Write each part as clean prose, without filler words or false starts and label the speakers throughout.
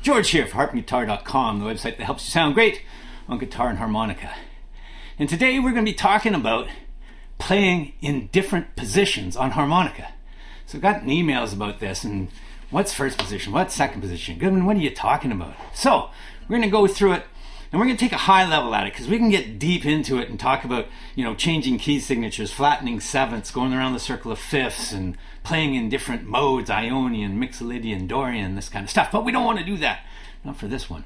Speaker 1: George here for harpandguitar.com, the website that helps you sound great on guitar and harmonica. And today we're going to be talking about playing in different positions on harmonica. So I've gotten emails about this and what's first position, what's second position? Goodman, what are you talking about? So we're going to go through it and we're going to take a high level at it because we can get deep into it and talk about, changing key signatures, flattening sevenths, going around the circle of fifths, and playing in different modes, Ionian, Mixolydian, Dorian, this kind of stuff. But we don't want to do that. Not for this one.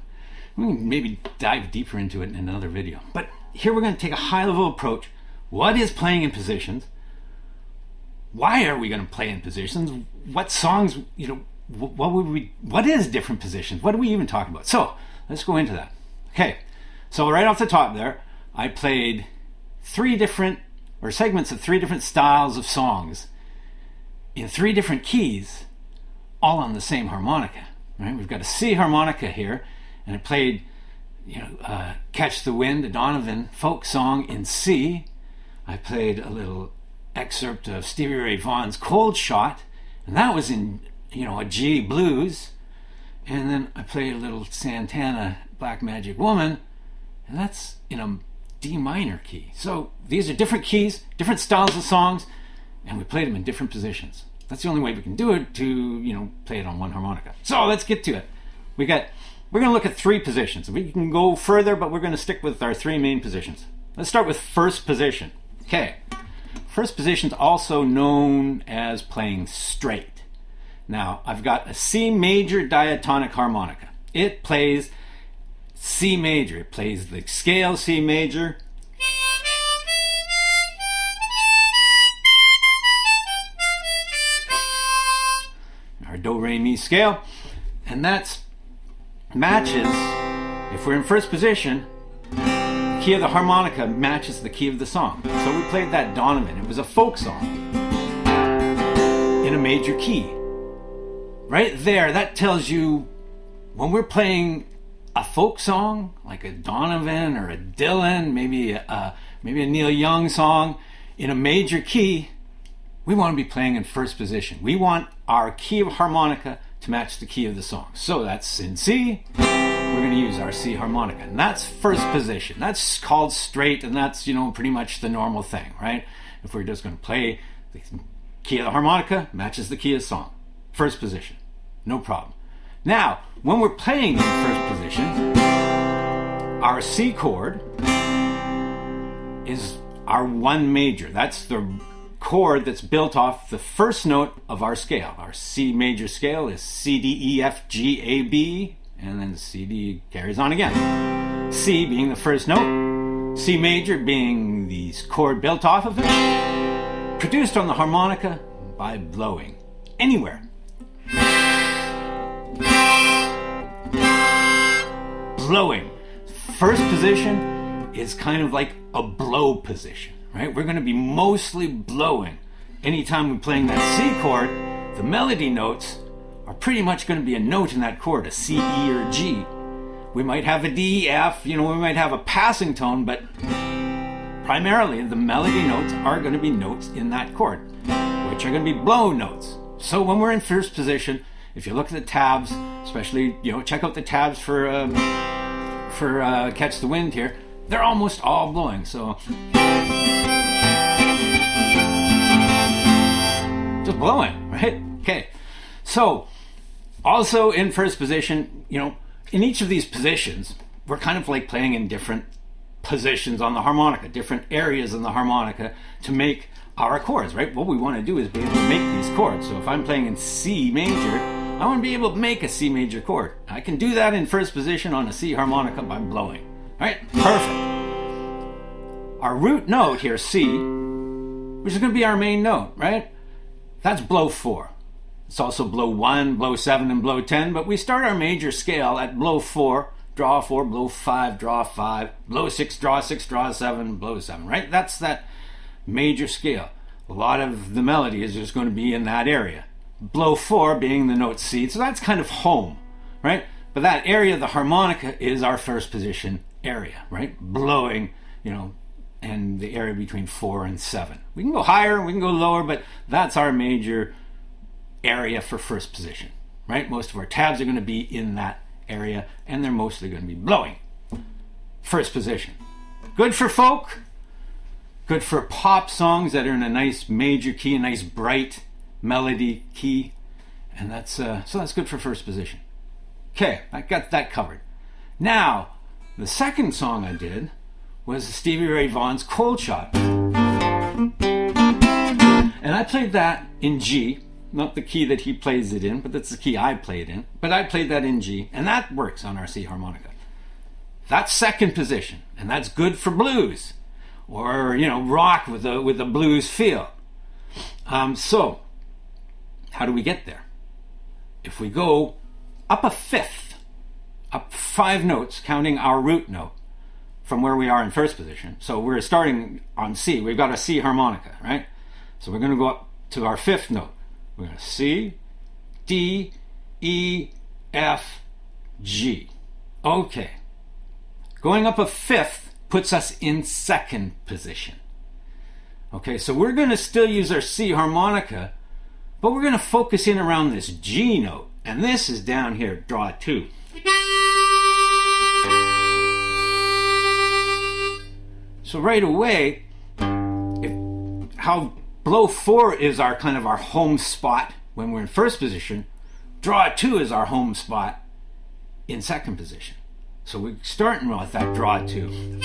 Speaker 1: We can maybe dive deeper into it in another video. But here we're going to take a high level approach. What is playing in positions? Why are we going to play in positions? What songs, what is different positions? What are we even talking about? So let's go into that. Okay, so right off the top there, I played segments of three different styles of songs in three different keys, all on the same harmonica. Right? We've got a C harmonica here, and I played, Catch the Wind, a Donovan folk song in C. I played a little excerpt of Stevie Ray Vaughan's Cold Shot, and that was in, a G blues. And then I played a little Santana Black Magic Woman, and that's in a D minor key. So these are different keys, different styles of songs, and we played them in different positions. That's the only way we can do it to, play it on one harmonica. So let's get to it. We're going to look at three positions. We can go further, but we're going to stick with our three main positions. Let's start with first position. Okay. First position is also known as playing straight. Now, I've got a C major diatonic harmonica. It plays C major. It plays the scale C major. Our do, re, mi scale. And that matches, if we're in first position, the key of the harmonica matches the key of the song. So we played that Donovan. It was a folk song in a major key. Right there, that tells you when we're playing a folk song, like a Donovan or a Dylan, maybe a Neil Young song in a major key, we want to be playing in first position. We want our key of harmonica to match the key of the song. So that's in C, we're going to use our C harmonica. And that's first position. That's called straight, and that's, pretty much the normal thing, right? If we're just going to play the key of the harmonica, matches the key of the song. First position. No problem. Now, when we're playing in first position, our C chord is our one major. That's the chord that's built off the first note of our scale. Our C major scale is C, D, E, F, G, A, B, and then C, D carries on again. C being the first note, C major being the chord built off of it, produced on the harmonica by blowing anywhere. Blowing. First position is kind of like a blow position, right? We're going to be mostly blowing. Anytime we're playing that C chord, the melody notes are pretty much going to be a note in that chord, a C, E, or G. We might have a D, F, we might have a passing tone, but primarily the melody notes are going to be notes in that chord, which are going to be blow notes. So when we're in first position, if you look at the tabs, especially, check out the tabs for Catch the Wind here, they're almost all blowing. So just blowing, right? Okay. So also in first position, in each of these positions, we're kind of like playing in different positions on the harmonica, different areas in the harmonica to make our chords, right? What we want to do is be able to make these chords. So if I'm playing in C major, I want to be able to make a C major chord. I can do that in first position on a C harmonica by blowing. All right, perfect. Our root note here, C, which is going to be our main note, right? That's blow 4. It's also blow 1, blow 7, and blow 10, but we start our major scale at blow 4, draw 4, blow 5, draw 5, blow 6, draw 6, draw 7, blow 7, right? That's that major scale. A lot of the melody is just going to be in that area. Blow 4 being the note C, so that's kind of home, right? But that area of the harmonica is our first position area, right? Blowing, and the area between 4 and 7. We can go higher, we can go lower, but that's our major area for first position, right? Most of our tabs are going to be in that area, and they're mostly going to be blowing. First position. Good for folk, good for pop songs that are in a nice major key, a nice bright melody key, and that's so that's good for first position. Okay, I got that covered. Now, the second song I did was Stevie Ray Vaughan's Cold Shot. And I played that in G, not the key that he plays it in, but that's the key I played in. But I played that in G, and that works on our C harmonica. That's second position, and that's good for blues, or rock with a blues feel. So, how do we get there? If we go up a fifth, up 5 notes, counting our root note from where we are in first position. So we're starting on C. We've got a C harmonica, right? So we're going to go up to our 5th note. We're going to C, D, E, F, G. Okay. Going up a 5th puts us in second position. Okay, so we're going to still use our C harmonica, but we're going to focus in around this G note. And this is down here, draw 2. So right away, how blow 4 is our kind of our home spot when we're in first position, draw 2 is our home spot in second position. So we're starting with that draw 2.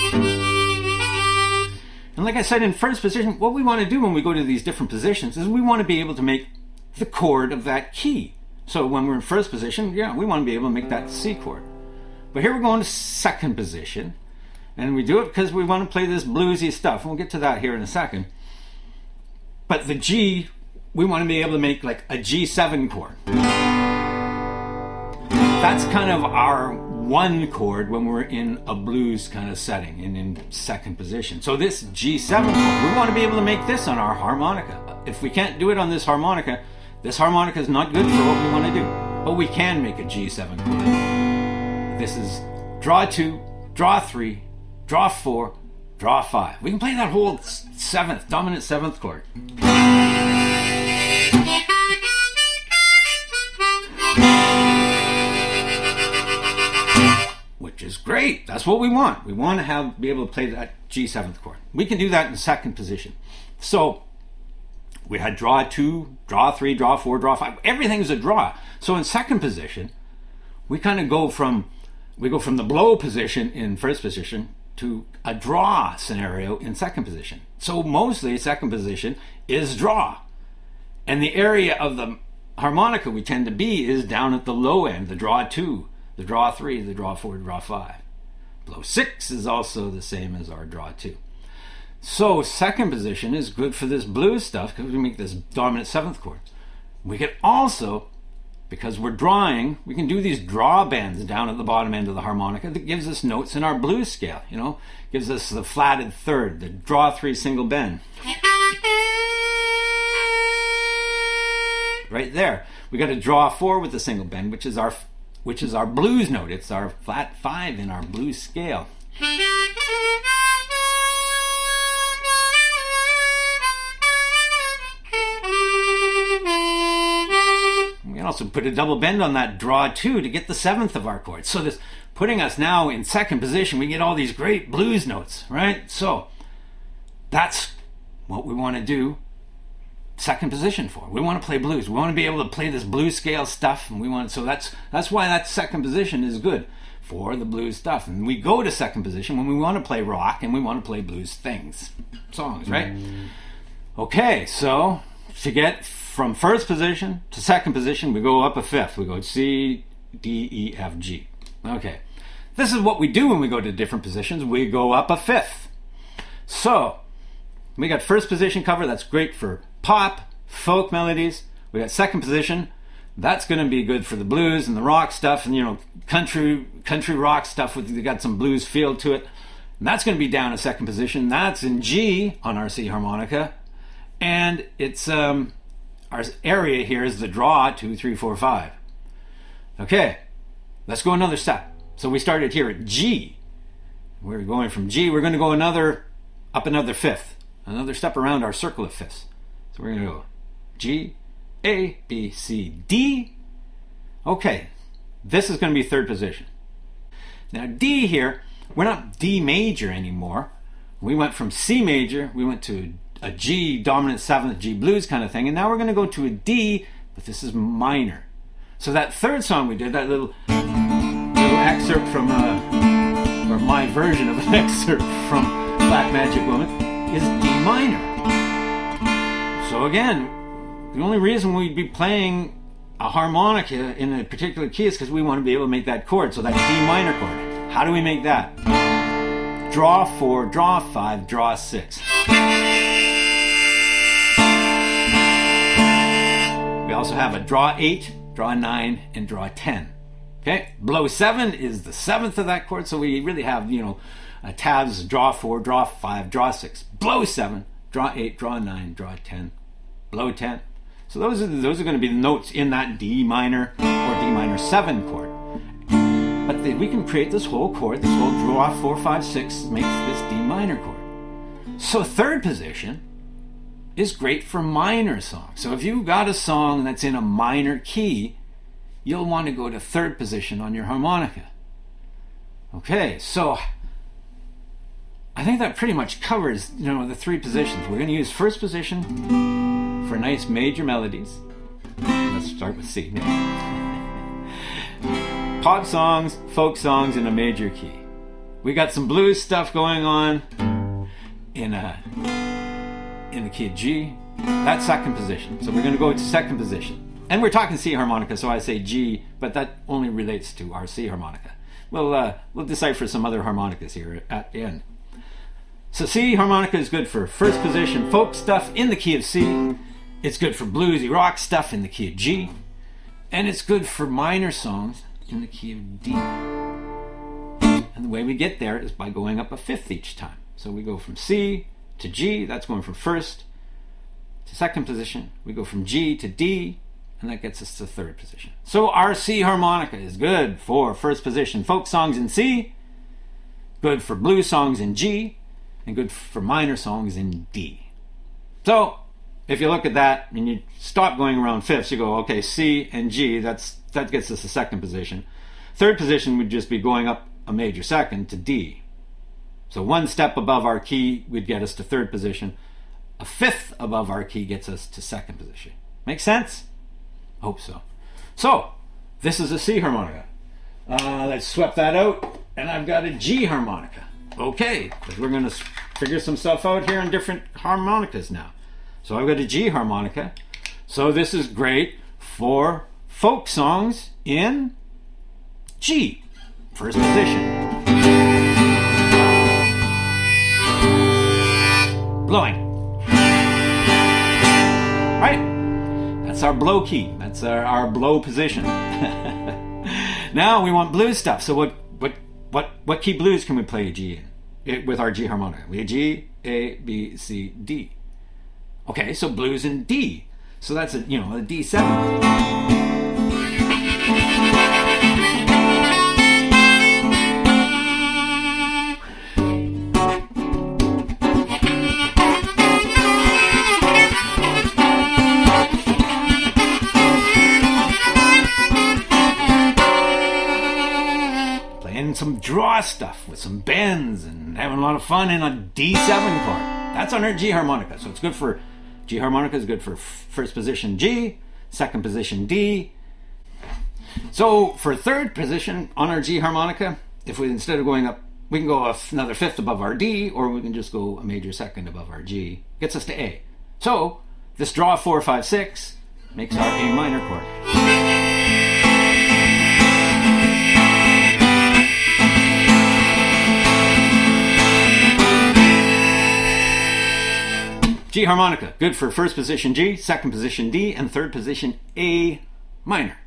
Speaker 1: And like I said, in first position, what we want to do when we go to these different positions is we want to be able to make the chord of that key. So when we're in first position, we want to be able to make that C chord. But here we're going to second position, and we do it because we want to play this bluesy stuff. We'll get to that here in a second. But the G, we want to be able to make like a G7 chord. That's kind of our 1 chord when we're in a blues kind of setting and in second position. So this G7 chord, we want to be able to make this on our harmonica. If we can't do it on this harmonica is not good for what we want to do. But we can make a G7 chord. This is draw 2, draw 3, draw 4, draw 5. We can play that whole dominant 7th chord. Which is great. That's what we want. We want to be able to play that G7th chord. We can do that in second position. So we had draw 2, draw 3, draw 4, draw 5. Everything's a draw. So in second position, we kind of go from the blow position in first position to a draw scenario in second position. So mostly second position is draw. And the area of the harmonica we tend to be is down at the low end, the draw 2, the draw 3, the draw 4, draw 5. Blow 6 is also the same as our draw 2. So second position is good for this blues stuff because we make this dominant 7th chord. We can also, because we're drawing, we can do these draw bends down at the bottom end of the harmonica that gives us notes in our blues scale, gives us the flatted third, the draw 3 single bend. Right there. We got a draw 4 with the single bend, which is our blues note. It's our flat 5 in our blues scale. We also put a double bend on that draw 2 to get the 7th of our chord. So this putting us now in second position, we get all these great blues notes, right? So that's what we want to do second position for. We want to play blues. We want to be able to play this blues scale stuff, and so that's why that second position is good for the blues stuff. And we go to second position when we want to play rock and we want to play blues songs, right? Okay, so to get from first position to second position, we go up a 5th. We go C, D, E, F, G. Okay. This is what we do when we go to different positions. We go up a 5th. So, we got first position cover. That's great for pop, folk melodies. We got second position. That's going to be good for the blues and the rock stuff and, country rock stuff. We got some blues feel to it. And that's going to be down in second position. That's in G on our C harmonica. And it's... our area here is the draw 2, 3, 4, 5. Okay, let's go another step. So we started here at G. We're going from G. We're going to go up another 5th. Another step around our circle of 5ths. So we're going to go G, A, B, C, D. Okay, This is going to be third position. Now D here, we're not D major anymore. We went from C major, we went to a G dominant seventh, G blues kind of thing, and now we're going to go to a D, but this is minor. So that third song we did, that little excerpt from, or my version of an excerpt from Black Magic Woman, is D minor. So again, the only reason we'd be playing a harmonica in a particular key is because we want to be able to make that chord, so that D minor chord. How do we make that? Draw 4, draw 5, draw 6. We also have a draw 8, draw 9, and draw 10. Okay, blow 7 is the 7th of that chord, so we really have, tabs, draw 4, draw 5, draw 6, blow 7, draw 8, draw 9, draw 10, blow 10. So those are going to be the notes in that D minor or D minor 7 chord. But we can create this whole chord, this whole draw 4, 5, 6 makes this D minor chord. So third position is great for minor songs. So if you've got a song that's in a minor key, you'll want to go to third position on your harmonica. Okay, so I think that pretty much covers, the three positions. We're going to use first position for nice major melodies. Let's start with C. Pop songs, folk songs in a major key. We got some blues stuff going on in the key of G. That's second position. So we're going to go to second position. And we're talking C harmonica, so I say G, but that only relates to our C harmonica. We'll decipher some other harmonicas here at the end. So C harmonica is good for first position folk stuff in the key of C. It's good for bluesy rock stuff in the key of G. And it's good for minor songs in the key of D. And the way we get there is by going up a fifth each time. So we go from C to G, that's going from first to second position. We go from G to D, and that gets us to third position. So our C harmonica is good for first position folk songs in C, good for blues songs in G, and good for minor songs in D. So if you look at that and you stop going around fifths, you go, okay, C and G, that gets us to second position. Third position would just be going up a major second to D. So one step above our key would get us to third position. A fifth above our key gets us to second position. Make sense? Hope so. So this is a C harmonica. Let's swap that out, and I've got a G harmonica. Okay, because we're going to figure some stuff out here on different harmonicas now. So I've got a G harmonica. So this is great for folk songs in G, first position. Blowing. Right? That's our blow key. That's our blow position. Now we want blues stuff. So what key blues can we play G in with our G harmonica? We have G, A, B, C, D. Okay, so blues in D. So that's a D7. Some draw stuff with some bends and having a lot of fun in a D7 chord. That's on our G harmonica. So it's good for G harmonica is good for first position G, second position D. So for third position on our G harmonica, if we instead of going up, we can go another fifth above our D, or we can just go a major second above our G. Gets us to A. So this draw 4, 5, 6 makes our A minor chord. G harmonica, good for first position G, second position D, and third position A minor.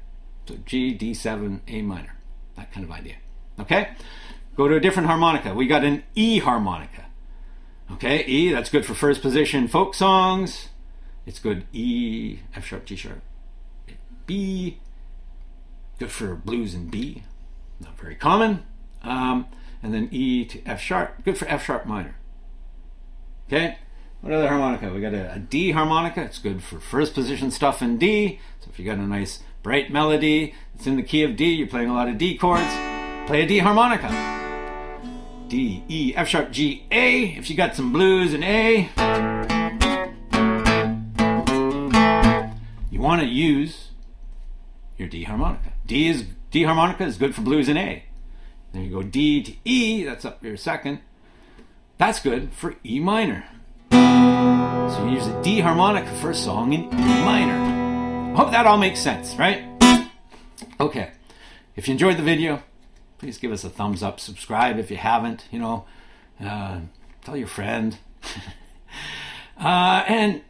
Speaker 1: So G, D7, A minor, that kind of idea. Okay, go to a different harmonica. We got an E harmonica. Okay, E, that's good for first position folk songs. It's good E, F sharp, G sharp, B, good for blues in B, not very common. And then E to F sharp, good for F sharp minor. Okay. What other harmonica? We got a D harmonica. It's good for first position stuff in D. So if you got a nice bright melody, it's in the key of D, you're playing a lot of D chords, play a D harmonica. D, E, F sharp, G, A. If you got some blues in A, you want to use your D harmonica. D harmonica is good for blues in A. Then you go D to E, that's up your second. That's good for E minor. So you use a D harmonica for a song in E minor. Hope that all makes sense, right? Okay. If you enjoyed the video, please give us a thumbs up. Subscribe if you haven't. Tell your friend. And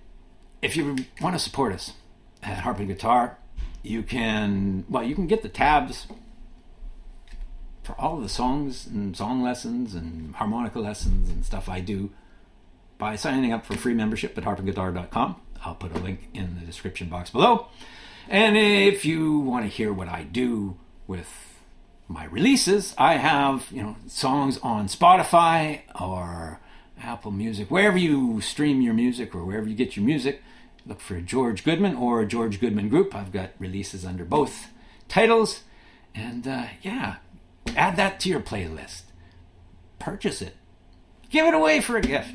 Speaker 1: if you want to support us at Harp and Guitar, you can get the tabs for all of the songs and song lessons and harmonica lessons and stuff I do by signing up for free membership at harpandguitar.com. I'll put a link in the description box below. And if you want to hear what I do with my releases, I have, songs on Spotify or Apple Music, wherever you stream your music or wherever you get your music. Look for George Goodman or George Goodman Group. I've got releases under both titles. And add that to your playlist. Purchase it. Give it away for a gift.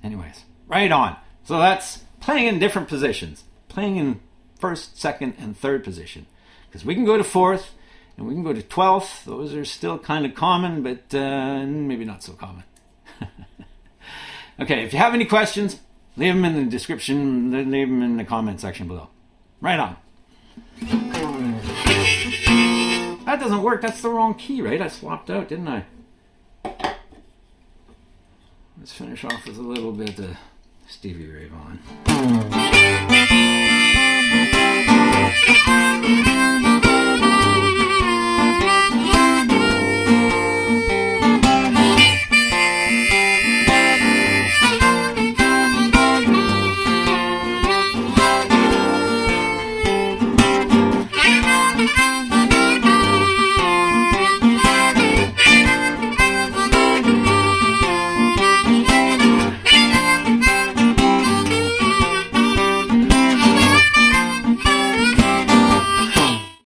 Speaker 1: Anyways, right on. So that's playing in different positions. Playing in first, second, and third position. Because we can go to fourth and we can go to 12th. Those are still kind of common, but maybe not so common. Okay, if you have any questions, leave them in the description, leave them in the comment section below. Right on. That doesn't work. That's the wrong key, right? I swapped out, didn't I? Let's finish off with a little bit of Stevie Ray Vaughan.